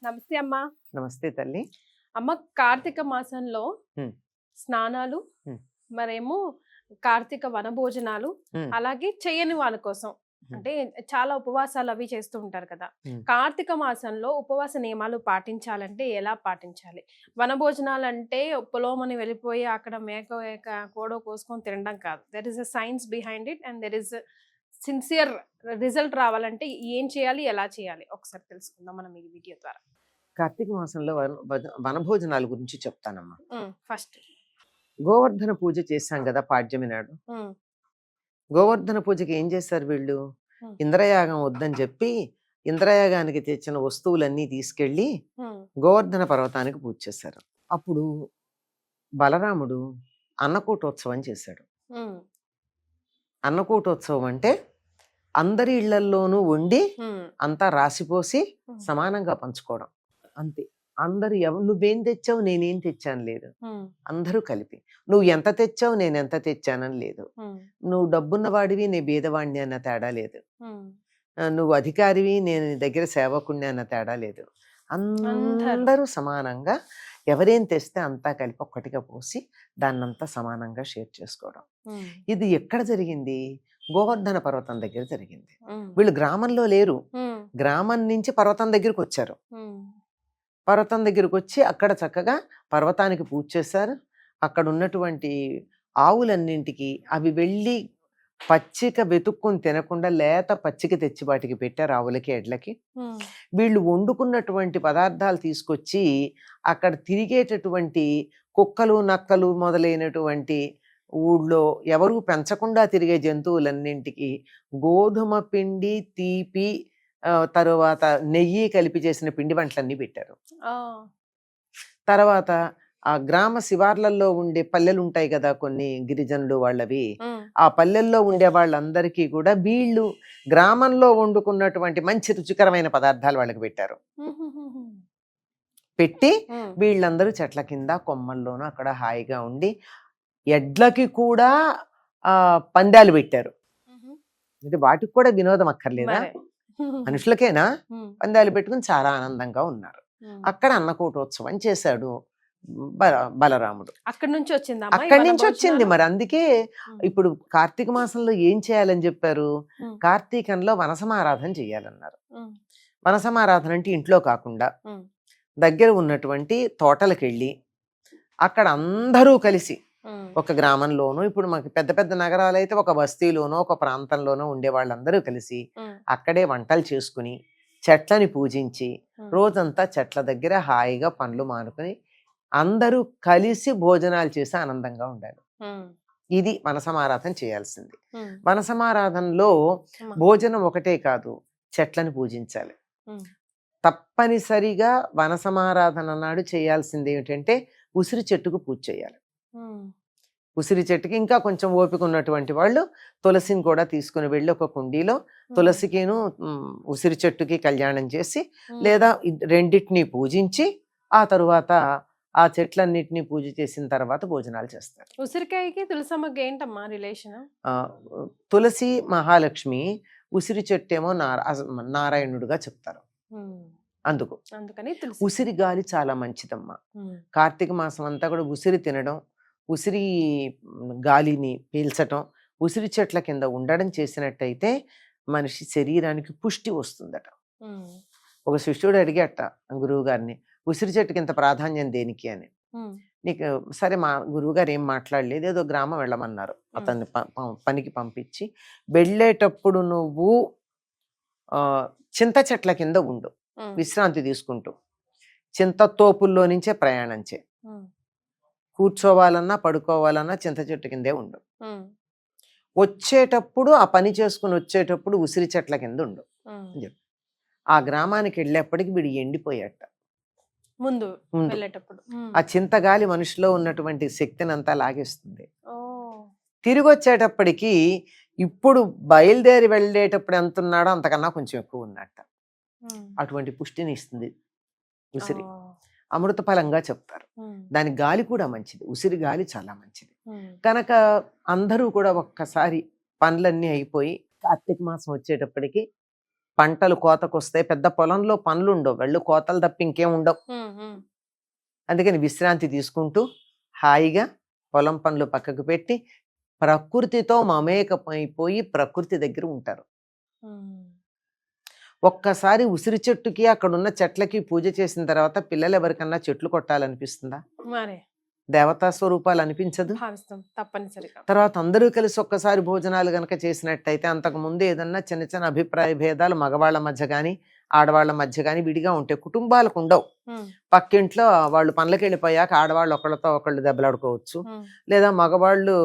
నమస్తే అమ్మా. నమస్తే తల్లి. అమ్మ, కార్తీక మాసంలో హ్మ్. స్నానాలు, హ్మ్. మరేమో కార్తీక వనభోజనాలు, హ్మ్. అలాగే చేయని వాళ్ళ కోసం హ్మ్. అంటే చాలా ఉపవాసాలు అవి చేస్తూ ఉంటారు కదా. హ్మ్. కార్తీక మాసంలో ఉపవాస నియమాలు పాటించాలంటే ఎలా పాటించాలి? వనభోజనాలు అంటే పొలోమని వెళ్ళిపోయి అక్కడ మేక కోడో కోసుకొని తినడం కాదు. There is a science behind it and there is sincere result రావాలంటే ఏం చేయాలి, ఎలా చేయాలి ఒకసారి తెలుసుకుందాం మనం ఈ వీడియో ద్వారా. కార్తీక మాసంలో వనభోజనాల గురించి చెప్తానమ్మా. ఫస్ట్. గోవర్ధన పూజ చేశాం కదా పాడ్యమి నాడు. గోవర్ధన పూజకి ఏం చేశారు వీళ్ళు? ఇంద్రయాగం వద్దని చెప్పి ఇంద్రయాగానికి తెచ్చిన వస్తువులన్నీ తీసుకెళ్లి గోవర్ధన పర్వతానికి పూజ చేశారు. అప్పుడు బలరాముడు అన్నకూటోత్సవం చేశాడు. అన్నకూటోత్సవం అంటే అందరి ఇళ్లల్లోనూ వండి అంతా రాసిపోసి సమానంగా పంచుకోవడం, అంతే. అందరు నువ్వేం తెచ్చావు నేనేం తెచ్చాను లేదు, అందరూ కలిపి. నువ్వు ఎంత తెచ్చావు నేను ఎంత తెచ్చానని లేదు, నువ్వు డబ్బున్న వాడివి నీ బీదవాణ్ణి అన్న తేడా లేదు, నువ్వు అధికారివి నేను నీ దగ్గర సేవకుణ్ణి అన్న తేడా లేదు. అందరూ సమానంగా ఎవరేం తెస్తే అంతా కలిపి ఒక్కటిగా పోసి దాన్నంతా సమానంగా షేర్ చేసుకోవడం. ఇది ఎక్కడ జరిగింది? గోవర్ధన పర్వతం దగ్గర జరిగింది. వీళ్ళు గ్రామంలో లేరు, గ్రామం నుంచి పర్వతం దగ్గరికి వచ్చారు. పర్వతం దగ్గరికి వచ్చి అక్కడ చక్కగా పర్వతానికి పూజ చేశారు. అక్కడ ఉన్నటువంటి ఆవులన్నింటికి అవి వెళ్ళి పచ్చిక వెతుక్కుని తినకుండా లేత పచ్చిక తెచ్చి వాటికి పెట్టారు, ఆవులకి ఎడ్లకి. వీళ్ళు వండుకున్నటువంటి పదార్థాలు తీసుకొచ్చి అక్కడ తిరిగేటటువంటి కుక్కలు నక్కలు మొదలైనటువంటి ఊళ్ళో ఎవరు పెంచకుండా తిరిగే జంతువులన్నింటికి గోధుమ పిండి, తీపి, తరువాత నెయ్యి కలిపి చేసిన పిండి వంటలన్నీ పెట్టారు. తర్వాత ఆ గ్రామ శివార్లలో ఉండే పల్లెలు ఉంటాయి కదా కొన్ని గిరిజనులు వాళ్ళవి, ఆ పల్లెల్లో ఉండే వాళ్ళందరికీ కూడా వీళ్ళు గ్రామంలో వండుకున్నటువంటి మంచి రుచికరమైన పదార్థాలు వాళ్ళకి పెట్టారు. పెట్టి వీళ్ళందరూ చెట్ల కింద కొమ్మల్లోనూ అక్కడ హాయిగా ఉండి ఎడ్లకి కూడా పందాలు పెట్టారు. అంటే వాటికి కూడా వినోదం అక్కర్లేదా? మనుషులకేనా? పందాలు పెట్టుకుని చాలా ఆనందంగా ఉన్నారు. అక్కడ అన్నకూటోత్సవం చేశాడు బలరాముడు. అక్కడి నుంచి వచ్చింది. మరి అందుకే ఇప్పుడు కార్తీక మాసంలో ఏం చేయాలని చెప్పారు? కార్తీకంలో వనసమారాధన చేయాలన్నారు. వనసమారాధన అంటే ఇంట్లో కాకుండా దగ్గర ఉన్నటువంటి తోటలకు వెళ్ళి అక్కడ అందరూ కలిసి ఒక గ్రామంలోనూ, ఇప్పుడు మనకి పెద్ద పెద్ద నగరాలు అయితే ఒక బస్తీలోనో ఒక ప్రాంతంలోనో ఉండే వాళ్ళందరూ కలిసి అక్కడే వంటలు చేసుకుని చెట్లని పూజించి రోజంతా చెట్ల దగ్గర హాయిగా పండ్లు మానుకుని అందరూ కలిసి భోజనాలు చేసి ఆనందంగా ఉండాలి. ఇది వనసమారాధన చేయాల్సింది. వనసమారాధనలో భోజనం ఒకటే కాదు, చెట్లను పూజించాలి. తప్పనిసరిగా వనసమారాధన నాడు చేయాల్సింది ఏమిటంటే ఉసిరి చెట్టుకు పూజ చేయాలి. ఉసిరి చెట్టుకి ఇంకా కొంచెం ఓపిక ఉన్నటువంటి వాళ్ళు తులసిని కూడా తీసుకుని వెళ్ళి ఒక కుండీలో తులసికిను ఉసిరి చెట్టుకి కళ్యాణం చేసి లేదా రెండింటినీ పూజించి ఆ తరువాత ఆ చెట్లన్నిటినీ పూజ చేసిన తర్వాత భోజనాలు చేస్తారు. ఉసిరికాయకి తులసమ్మకి ఏంటమ్మా రిలేషన్? తులసి మహాలక్ష్మి, ఉసిరి చెట్టు ఏమో నారాయణుడుగా చెప్తారు. అందుకని ఉసిరి గాలి చాలా మంచిదమ్మా. కార్తీక మాసం అంతా కూడా ఉసిరి తినడం, ఉసిరి గాలిని పీల్చటం, ఉసిరి చెట్ల కింద ఉండడం చేసినట్టయితే మనిషి శరీరానికి పుష్టి వస్తుందట. ఒక శిష్యుడు అడిగట గురువు గారిని, ఉసిరి చెట్టుకి ఇంత ప్రాధాన్యం దేనికి అని. నీకు సరే, మా గురువు గారు ఏం మాట్లాడలేదు, ఏదో గ్రామం వెళ్ళమన్నారు. అతన్ని పనికి పంపించి వెళ్ళేటప్పుడు నువ్వు చింత చెట్ల కింద ఉండు, విశ్రాంతి తీసుకుంటూ. చింత తోపుల్లో నుంచే ప్రయాణం చే, కూర్చోవాలన్నా పడుకోవాలన్నా చింత చెట్టు కిందే ఉండు. వచ్చేటప్పుడు ఆ పని చేసుకుని వచ్చేటప్పుడు ఉసిరి చెట్ల కింద ఉండు. ఆ గ్రామానికి వెళ్ళేప్పటికి వీడు ఎండిపోయాట. ముందు ఆ చింతగాలి మనిషిలో ఉన్నటువంటి శక్తిని అంతా లాగేస్తుంది. తిరిగి వచ్చేటప్పటికి ఇప్పుడు బయలుదేరి వెళ్ళేటప్పుడు ఎంత ఉన్నాడో అంతకన్నా కొంచెం ఎక్కువ ఉన్నట్ట. అటువంటి పుష్టిని ఇస్తుంది ఉసిరి. అమృత ఫలంగా చెప్తారు. దాని గాలి కూడా మంచిది, ఉసిరి గాలి చాలా మంచిది. కనుక అందరూ కూడా ఒక్కసారి పనులన్నీ అయిపోయి కార్తీక మాసం వచ్చేటప్పటికి పంటలు కోతకొస్తే పెద్ద పొలంలో పనులు ఉండవు, వెళ్ళు కోతలు తప్ప ఇంకేం ఉండవు. అందుకని విశ్రాంతి తీసుకుంటూ హాయిగా పొలం పనులు పక్కకు పెట్టి ప్రకృతితో మమేకమైపోయి ప్రకృతి దగ్గర ఉంటారు. ఒక్కసారి ఉసిరి చెట్టుకి అక్కడున్న చెట్లకి పూజ చేసిన తర్వాత పిల్లలు ఎవరికన్నా చెట్లు కొట్టాలనిపిస్తుందా? మరి దేవతా స్వరూపాలు అనిపించదు. భావిస్తాం తప్పనిసరిగా. తర్వాత అందరూ కలిసి ఒక్కసారి భోజనాలు గనక చేసినట్టయితే అంతకు ముందు ఏదన్నా చిన్న చిన్న అభిప్రాయ భేదాలు మగవాళ్ళ మధ్య కానీ ఆడవాళ్ళ మధ్య కానీ విడిగా ఉంటాయి, కుటుంబాలకు ఉండవు. పక్కింట్లో వాళ్ళు పనులకు వెళ్ళిపోయాక ఆడవాళ్ళు ఒకళ్ళతో ఒకళ్ళు దెబ్బలాడుకోవచ్చు, లేదా మగవాళ్ళు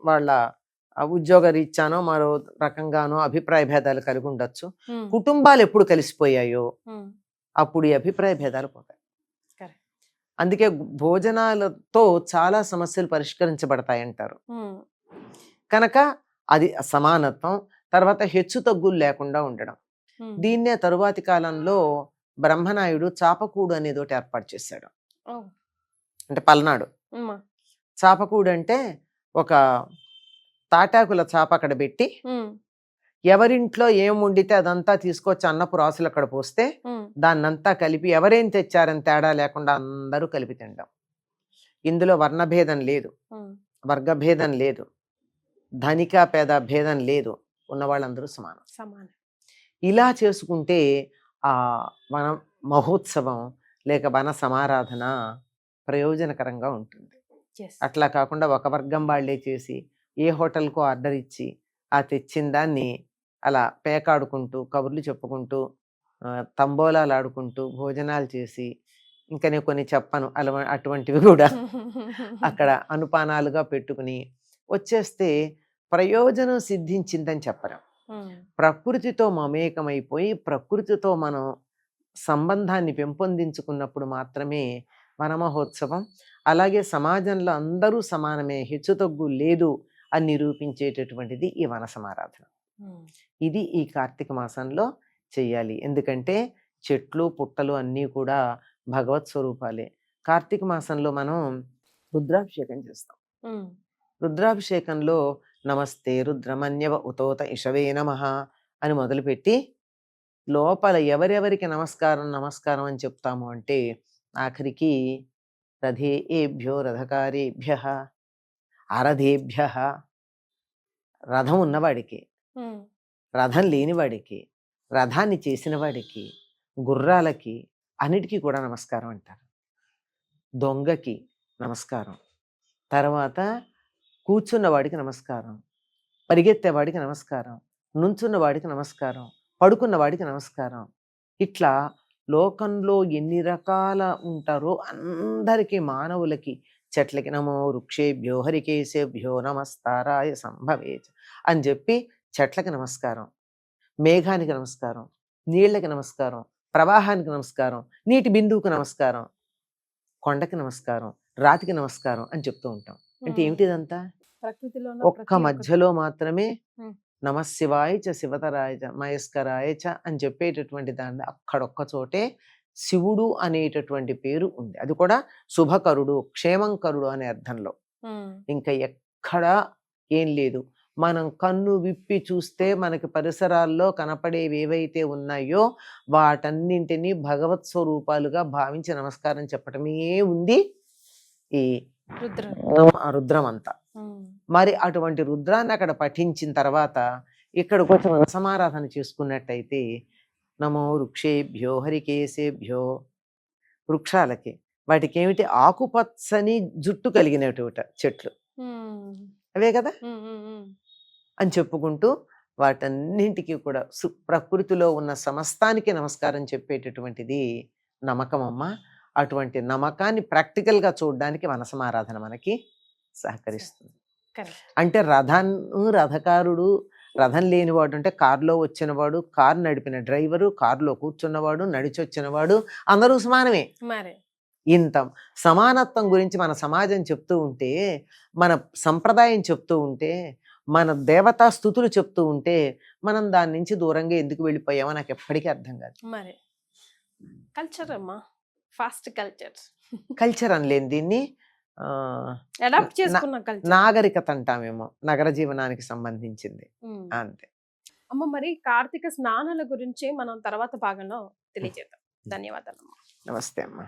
వాళ్ళ ఉద్యోగ రీత్యానో మరో రకంగానో అభిప్రాయ భేదాలు కలిగి ఉండొచ్చు. కుటుంబాలు ఎప్పుడు కలిసిపోయాయో అప్పుడు ఈ అభిప్రాయ భేదాలు పోతాయి. అందుకే భోజనాలతో చాలా సమస్యలు పరిష్కరించబడతాయి అంటారు. కనుక అది సమానత్వం, తర్వాత హెచ్చు తగ్గులు లేకుండా ఉండడం. దీన్నే తరువాతి కాలంలో బ్రహ్మనాయుడు చాపకూడు అనేది ఒకటి ఏర్పాటు చేశాడు. అంటే పల్నాడు చాపకూడు అంటే ఒక తాటాకుల చాప అక్కడ పెట్టి ఎవరింట్లో ఏం వండితే అదంతా తీసుకొచ్చి అన్నపు రాసులు అక్కడ పోస్తే దాన్నంతా కలిపి ఎవరేం తెచ్చారని తేడా లేకుండా అందరూ కలిపి తినడం. ఇందులో వర్ణభేదం లేదు, వర్గభేదం లేదు, ధనిక పేద భేదం లేదు, ఉన్న వాళ్ళందరూ సమానం. ఇలా చేసుకుంటే ఆ వన మహోత్సవం లేక వన సమారాధన ప్రయోజనకరంగా ఉంటుంది. అట్లా కాకుండా ఒక వర్గం వాళ్ళే చేసి ఏ హోటల్కో ఆర్డర్ ఇచ్చి ఆ తెచ్చిన దాన్ని అలా పేకాడుకుంటూ కబుర్లు చెప్పుకుంటూ తంబోలాలు ఆడుకుంటూ భోజనాలు చేసి, ఇంకా నేను కొన్ని చెప్పను అటువంటివి కూడా అక్కడ అనుపానాలుగా పెట్టుకుని వచ్చేస్తే ప్రయోజనం సిద్ధించిందని చెప్పరు. ప్రకృతితో మమేకమైపోయి ప్రకృతితో మనం సంబంధాన్ని పెంపొందించుకున్నప్పుడు మాత్రమే వనమహోత్సవం. అలాగే సమాజంలో అందరూ సమానమే, హెచ్చుతగ్గు లేదు అని నిరూపించేటటువంటిది ఈ వన సమారాధన. ఇది ఈ కార్తీక మాసంలో చెయ్యాలి. ఎందుకంటే చెట్లు పుట్టలు అన్నీ కూడా భగవత్ స్వరూపాలే. కార్తీక మాసంలో మనం రుద్రాభిషేకం చేస్తాం. రుద్రాభిషేకంలో నమస్తే రుద్రమన్యవ ఉతోత ఇషవే నమః అని మొదలుపెట్టి లోపల ఎవరెవరికి నమస్కారం అని చెప్తాము అంటే ఆఖరికి రథేభ్యో రథకారేభ్య అరథేభ్య, రథం ఉన్నవాడికి, రథం లేనివాడికి, రథాన్ని చేసిన వాడికి, గుర్రాలకి అన్నిటికీ కూడా నమస్కారం అంటారు. దొంగకి నమస్కారం, తర్వాత కూర్చున్నవాడికి నమస్కారం, పరిగెత్తేవాడికి నమస్కారం, నుంచున్నవాడికి నమస్కారం, పడుకున్నవాడికి నమస్కారం. ఇట్లా లోకంలో ఎన్ని రకాల ఉంటారో అందరికీ మానవులకి, చెట్లకి నమో వృక్షేభ్యో హరికేశేభ్యో నమస్తారాయ సంభవేచ అని చెప్పి చెట్లకి నమస్కారం, మేఘానికి నమస్కారం, నీళ్ళకి నమస్కారం, ప్రవాహానికి నమస్కారం, నీటి బిందువుకు నమస్కారం, కొండకి నమస్కారం, రాతికి నమస్కారం అని చెప్తూ ఉంటాం. అంటే ఏమిటిదంతా? ఒక్క మధ్యలో మాత్రమే నమశివాయ చ శివతరాయ చ మయస్కరాయ చ అని చెప్పేటటువంటి దాన్ని అక్కడొక్క చోటే శివుడు అనేటటువంటి పేరు ఉంది. అది కూడా శుభకరుడు, క్షేమంకరుడు అనే అర్థంలో. ఇంకా ఎక్కడా ఏం లేదు. మనం కన్ను విప్పి చూస్తే మనకి పరిసరాల్లో కనపడేవి ఏవైతే ఉన్నాయో వాటన్నింటినీ భగవత్ స్వరూపాలుగా భావించి నమస్కారం చెప్పటమే ఉంది ఈ రుద్రం అంతా. మరి అటువంటి రుద్రాన్ని అక్కడ పఠించిన తర్వాత ఇక్కడ కొంచెం సమారాధన చేసుకున్నట్టయితే నమో వృక్షేభ్యో హరికేశేభ్యో, వృక్షాలకి, వాటికి ఏమిటి ఆకుపచ్చని జుట్టు కలిగినటువంటి చెట్లు అవే కదా అని చెప్పుకుంటూ వాటన్నింటికి కూడా ప్రకృతిలో ఉన్న సమస్తానికి నమస్కారం చెప్పేటటువంటిది నమ్మకమమ్మ. అటువంటి నమ్మకాన్ని ప్రాక్టికల్గా చూడడానికి వనసమారాధన మనకి సహకరిస్తుంది. అంటే రథకారుడు, రథం లేనివాడు అంటే కారులో వచ్చినవాడు, కారు నడిపిన డ్రైవరు, కారులో కూర్చున్నవాడు, నడిచి వచ్చినవాడు అందరూ సమానమే. ఇంత సమానత్వం గురించి మన సమాజం చెప్తూ ఉంటే, మన సంప్రదాయం చెప్తూ ఉంటే, మన దేవతా స్థుతులు చెప్తూ ఉంటే మనం దాని నుంచి దూరంగా ఎందుకు వెళ్ళిపోయామో నాకు ఎప్పటికీ అర్థం కాదు. మరి కల్చర్ అమ్మా, ఫాస్ట్ కల్చర్ అనలేని దీన్ని నాగరికత అంటామేమో, నగర జీవనానికి సంబంధించింది అంతే. అమ్మ మరి కార్తీక స్నానాల గురించి మనం తర్వాత భాగంలో తెలియజేద్దాం. ధన్యవాదాలు. నమస్తే అమ్మా.